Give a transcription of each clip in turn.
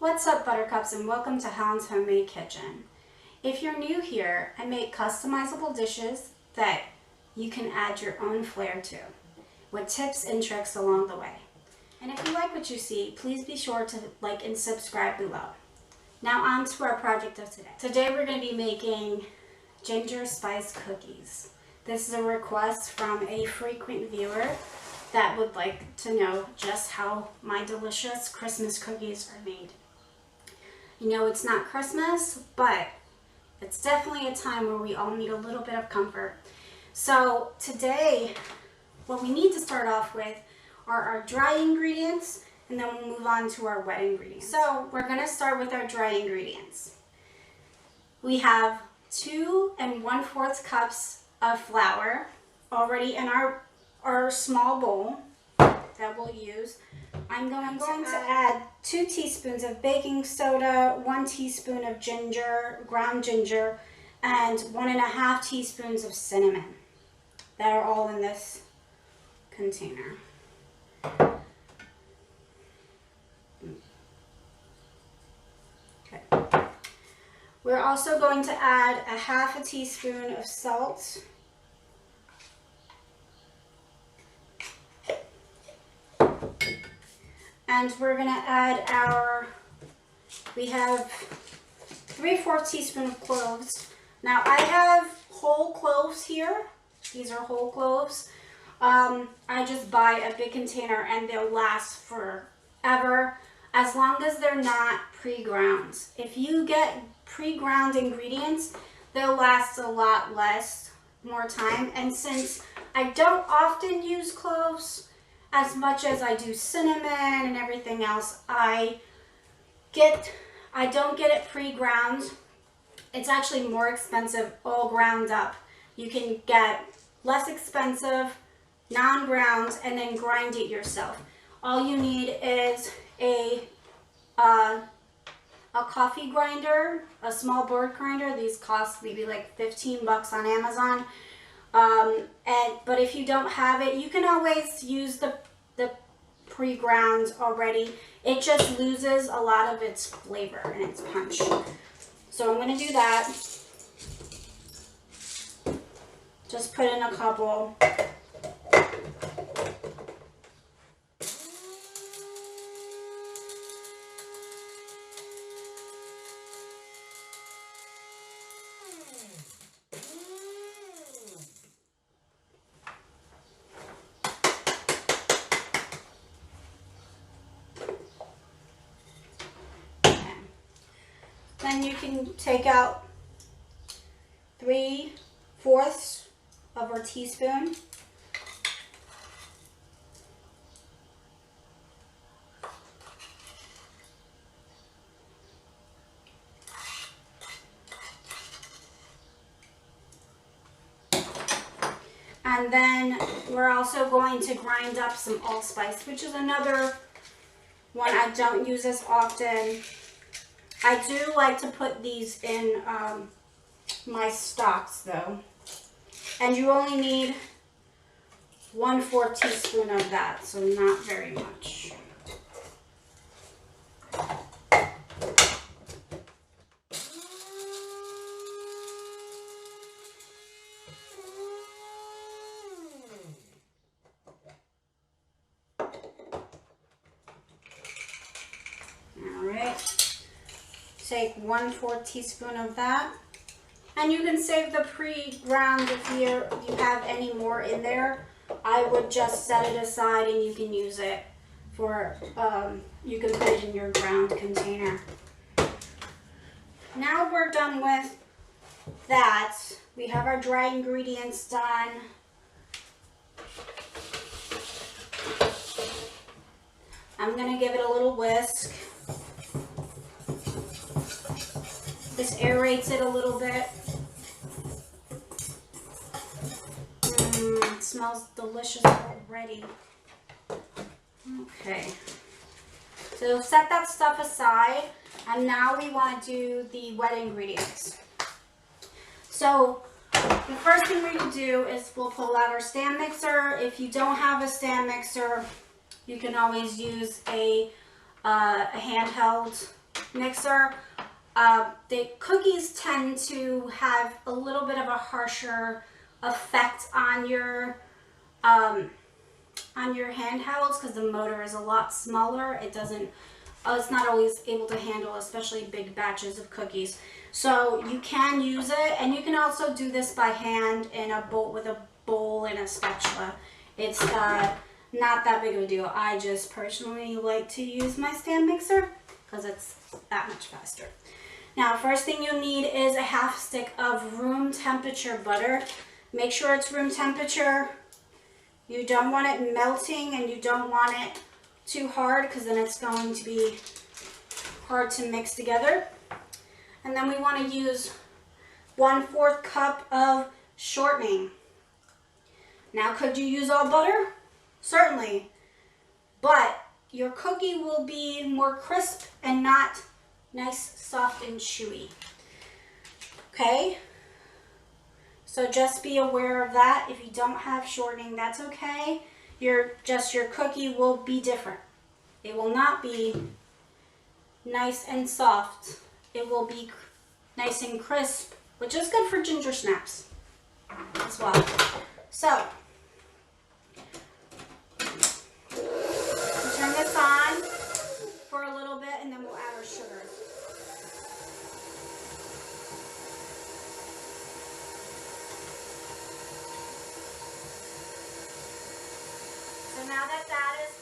What's up, Buttercups, and welcome to Helen's Homemade Kitchen. If you're new here, I make customizable dishes that you can add your own flair to, with tips and tricks along the way. And if you like what you see, please be sure to like and subscribe below. Now on to our project of today. Today we're going to be making ginger spice cookies. This is a request from a frequent viewer that would like to know just how my delicious Christmas cookies are made. You know, it's not Christmas, but it's definitely a time where we all need a little bit of comfort. So today, what we need to start off with are our dry ingredients, and then we'll move on to our wet ingredients. So we're gonna start with our dry ingredients. We have 2 1/4 cups of flour already in our small bowl that we'll use. I'm going to add 2 teaspoons of baking soda, 1 teaspoon of ginger, ground ginger, and 1.5 teaspoons of cinnamon that are all in this container. Okay. We're also going to add 1/2 teaspoon of salt. And we're going to add we have 3/4 teaspoon of cloves. Now I have whole cloves here. These are whole cloves. I just buy a big container and they'll last forever as long as they're not pre-ground. If you get pre-ground ingredients, they'll last a lot more time. And since I don't often use cloves as much as I do cinnamon and everything else, I don't get it pre-ground. It's actually more expensive all ground up. You can get less expensive, non-ground, and then grind it yourself. All you need is a coffee grinder, a small board grinder. These cost maybe like 15 bucks on Amazon. But if you don't have it, you can always use the pre-ground already. It just loses a lot of its flavor and its punch. So I'm going to do that. Just put in a couple. Then you can take out 3/4 of our teaspoon. And then we're also going to grind up some allspice, which is another one I don't use as often. I do like to put these in my stocks though. And you only need 1/4 teaspoon of that, so not very much. All right. Take 1/4 teaspoon of that, and you can save the pre-ground if you have any more in there. I would just set it aside and you can use it for, you can put it in your ground container. Now we're done with that. We have our dry ingredients done. I'm going to give it a little whisk. This aerates it a little bit. It smells delicious already. Okay. So set that stuff aside, and now we want to do the wet ingredients. So the first thing we're going to do is we'll pull out our stand mixer. If you don't have a stand mixer, you can always use a handheld mixer. The cookies tend to have a little bit of a harsher effect on your handhelds because the motor is a lot smaller. It's not always able to handle especially big batches of cookies. So you can use it, and you can also do this by hand in a bowl with a bowl and a spatula. It's not that big of a deal. I just personally like to use my stand mixer because it's that much faster. Now, first thing you'll need is a half stick of room temperature butter. Make sure it's room temperature. You don't want it melting and you don't want it too hard because then it's going to be hard to mix together. And then we want to use 1/4 cup of shortening. Now, could you use all butter? Certainly, but your cookie will be more crisp and not nice, soft, and chewy. Okay? So just be aware of that. If you don't have shortening, that's okay. Your cookie will be different. It will not be nice and soft. It will be nice and crisp, which is good for ginger snaps as well. So, turn this on for a little bit and then we'll add our sugar. So now that that is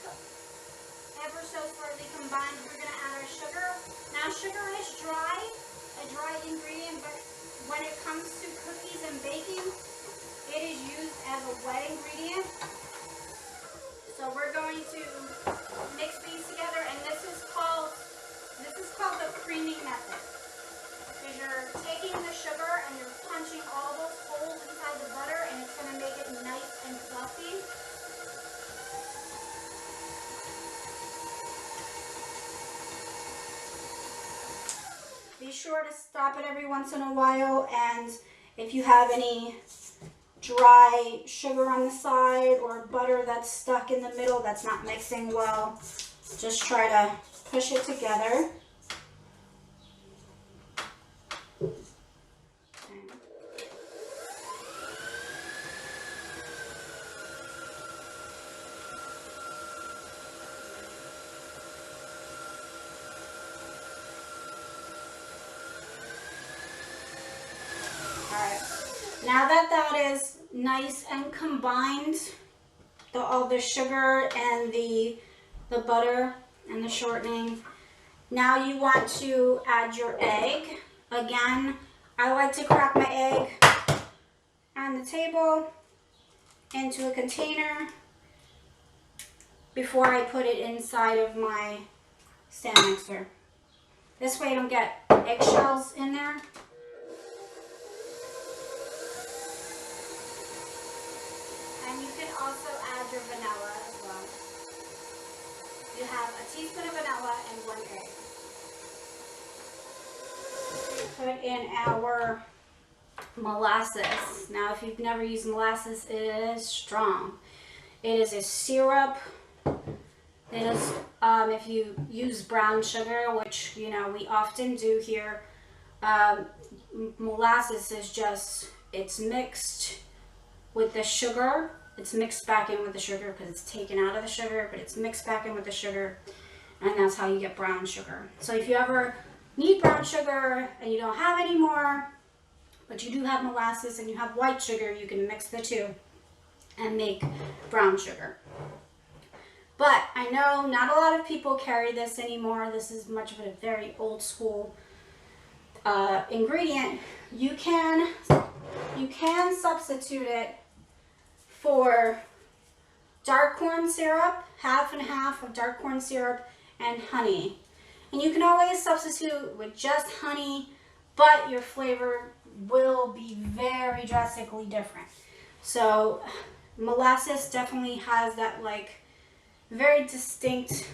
ever so slightly combined, we're going to add our sugar. Now sugar is a dry ingredient, but when it comes to cookies and baking, it is used as a wet ingredient. So we're going to mix these together, and this is called the creaming method. Because you're taking the sugar and you're punching all those holes inside the butter, and it's going to make it nice and fluffy. Be sure to stop it every once in a while, and if you have any dry sugar on the side or butter that's stuck in the middle that's not mixing well, just try to push it together. Now that that is nice and combined, all the sugar and the butter and the shortening, now you want to add your egg. Again, I like to crack my egg on the table into a container before I put it inside of my stand mixer. This way I don't get eggshells in there. Also add your vanilla as well. You have a teaspoon of vanilla and 1 egg. Put in our molasses. Now, if you've never used molasses, it is strong. It is a syrup. It is, if you use brown sugar, which, you know, we often do here, molasses is just, it's mixed with the sugar. It's mixed back in with the sugar because it's taken out of the sugar, but it's mixed back in with the sugar, and that's how you get brown sugar. So if you ever need brown sugar and you don't have any more, but you do have molasses and you have white sugar, you can mix the two and make brown sugar. But I know not a lot of people carry this anymore. This is much of a very old school ingredient. You can substitute it for dark corn syrup, half and half of dark corn syrup and honey. And you can always substitute with just honey, but your flavor will be very drastically different. So molasses definitely has that like very distinct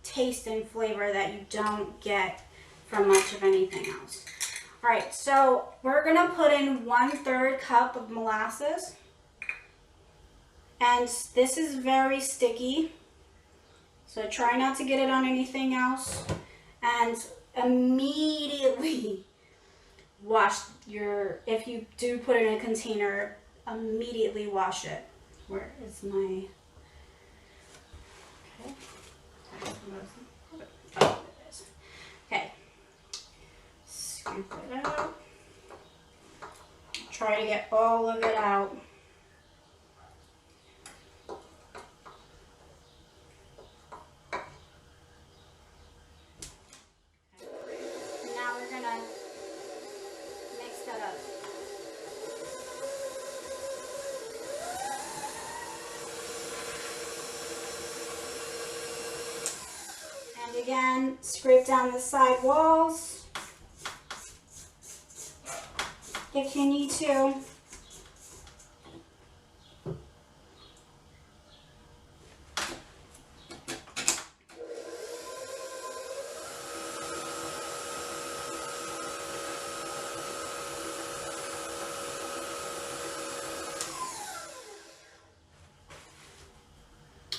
taste and flavor that you don't get from much of anything else. All right, so we're gonna put in 1/3 cup of molasses. And this is very sticky, so try not to get it on anything else. And immediately wash if you do put it in a container, immediately wash it. Where is my, okay. Oh, it is. Okay. Scoop it out. Try to get all of it out. Now we're gonna mix that up. And again, scrape down the side walls if you need to.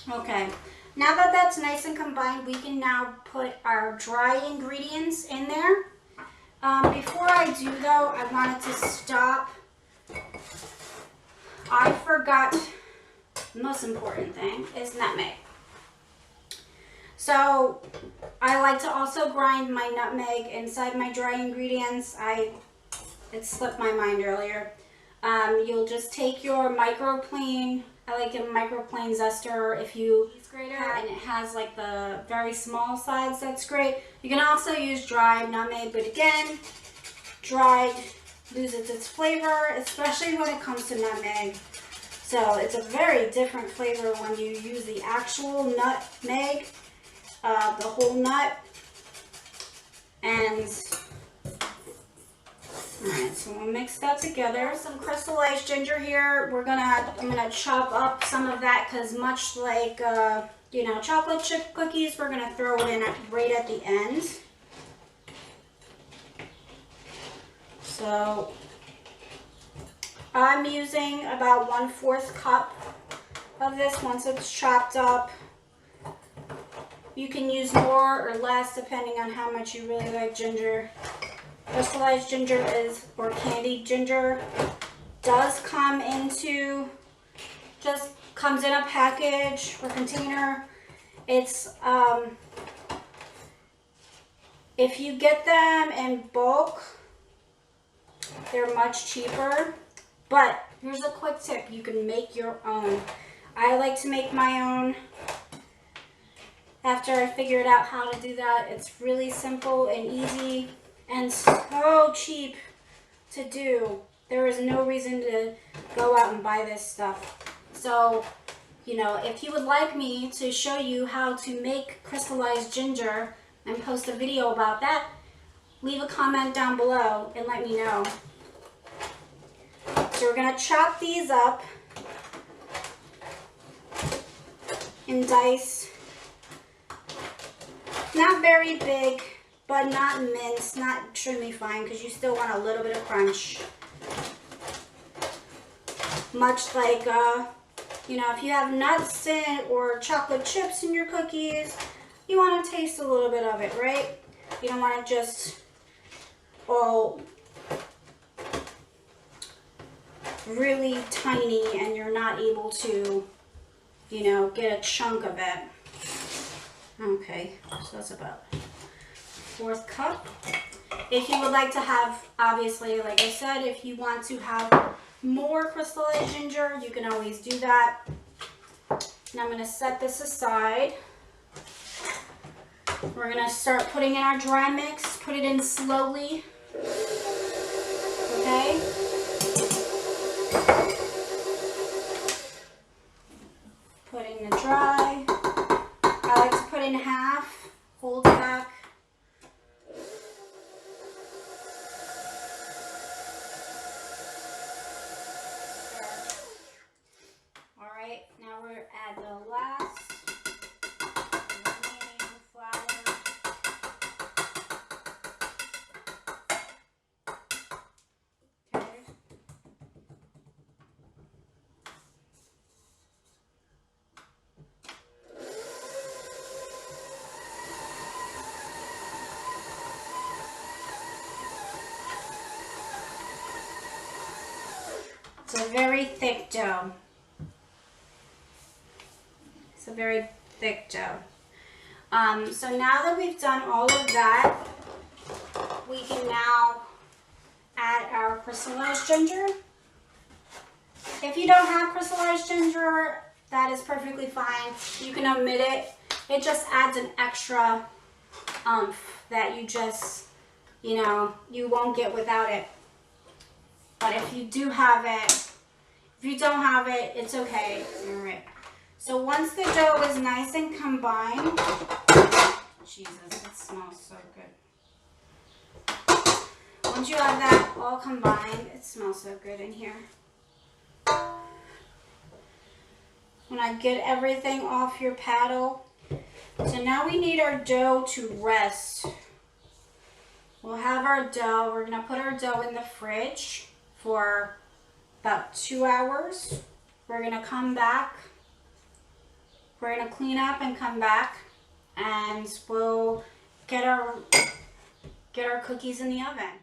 Okay, now that that's nice and combined, we can now put our dry ingredients in there. Before I do though, I wanted to stop. I forgot the most important thing is nutmeg. So I like to also grind my nutmeg inside my dry ingredients. It slipped my mind earlier. You'll just take your microplane. I like a microplane zester if you grater, and it has like the very small sides. That's great. You can also use dried nutmeg, but again, dried loses its flavor, especially when it comes to nutmeg. So it's a very different flavor when you use the actual nutmeg, the whole nut. And alright, so we'll mix that together. Some crystallized ginger here. I'm gonna chop up some of that because much like you know, chocolate chip cookies, we're gonna throw it in right at the end. So I'm using about 1/4 cup of this once it's chopped up. You can use more or less depending on how much you really like ginger. Crystallized ginger or candied ginger does come comes in a package or container. It's if you get them in bulk, they're much cheaper. But here's a quick tip: you can make your own. I like to make my own. After I figured out how to do that, it's really simple and easy. And so cheap to do. There is no reason to go out and buy this stuff. So, you know, if you would like me to show you how to make crystallized ginger and post a video about that, leave a comment down below and let me know. So we're gonna chop these up and dice. Not very big, but not minced, not extremely fine, because you still want a little bit of crunch. Much like, you know, if you have nuts or chocolate chips in your cookies, you want to taste a little bit of it, right? You don't want to just all really tiny and you're not able to, you know, get a chunk of it. Okay, so that's about 1/4 cup. If you would like to have, obviously, like I said, if you want to have more crystallized ginger, you can always do that. And I'm going to set this aside. We're going to start putting in our dry mix. Put it in slowly. Okay? Put in the dry. I like to put in half. Hold it back. Now we're at the last remaining flour. Okay. It's a very thick dough. It's a very thick dough. So now that we've done all of that, we can now add our crystallized ginger. If you don't have crystallized ginger, that is perfectly fine. You can omit it. It just adds an extra that you just, you know, you won't get without it. But if you do have it, if you don't have it, it's okay. All right. So once the dough is nice and combined, Jesus, it smells so good. Once you have that all combined, it smells so good in here. When I get everything off your paddle. So now we need our dough to rest. We'll have our dough. We're going to put our dough in the fridge for about 2 hours. We're going to come back. We're going to clean up and come back, and we'll get our cookies in the oven.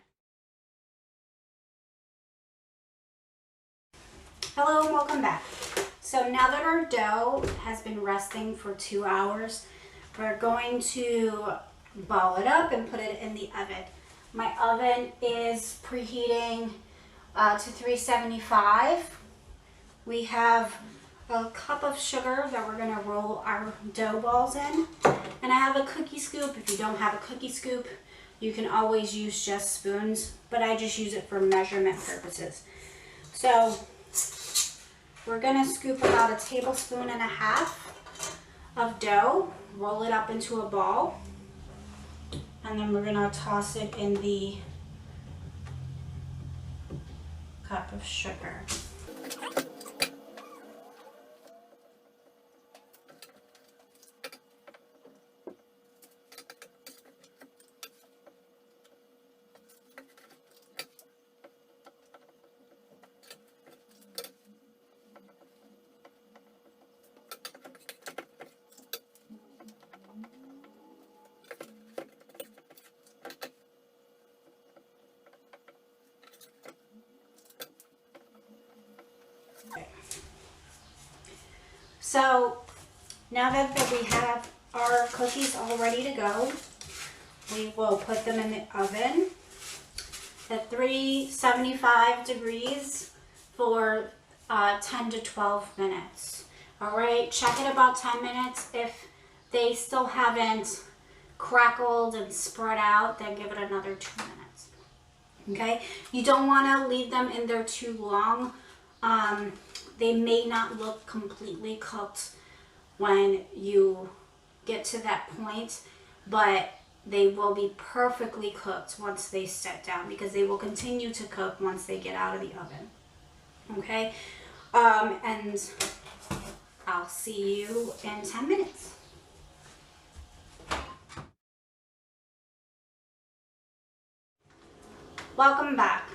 Hello and welcome back. So now that our dough has been resting for 2 hours, we're going to ball it up and put it in the oven. My oven is preheating to 375. We have a cup of sugar that we're going to roll our dough balls in. And I have a cookie scoop. If you don't have a cookie scoop, you can always use just spoons, but I just use it for measurement purposes. So we're going to scoop about 1.5 tablespoons of dough, roll it up into a ball, and then we're going to toss it in the cup of sugar. So now that we have our cookies all ready to go, we will put them in the oven at 375 degrees for 10 to 12 minutes. All right, check it about 10 minutes. If they still haven't crackled and spread out, then give it another 2 minutes. Okay, you don't want to leave them in there too long. They may not look completely cooked when you get to that point, but they will be perfectly cooked once they set down, because they will continue to cook once they get out of the oven. Okay, and I'll see you in 10 minutes. Welcome back.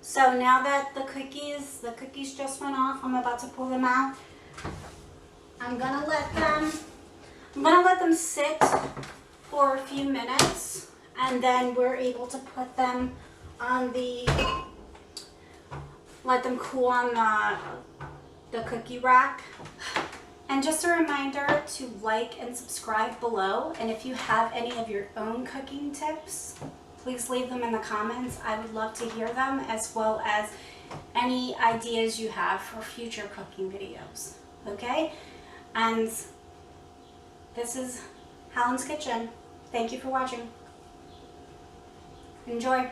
So now that the cookies just went off, I'm about to pull them out. I'm gonna let them sit for a few minutes, and then we're able to put them on let them cool on the cookie rack. And just a reminder to like and subscribe below, and if you have any of your own cooking tips, please leave them in the comments. I would love to hear them, as well as any ideas you have for future cooking videos. Okay? And this is Helen's Kitchen. Thank you for watching. Enjoy.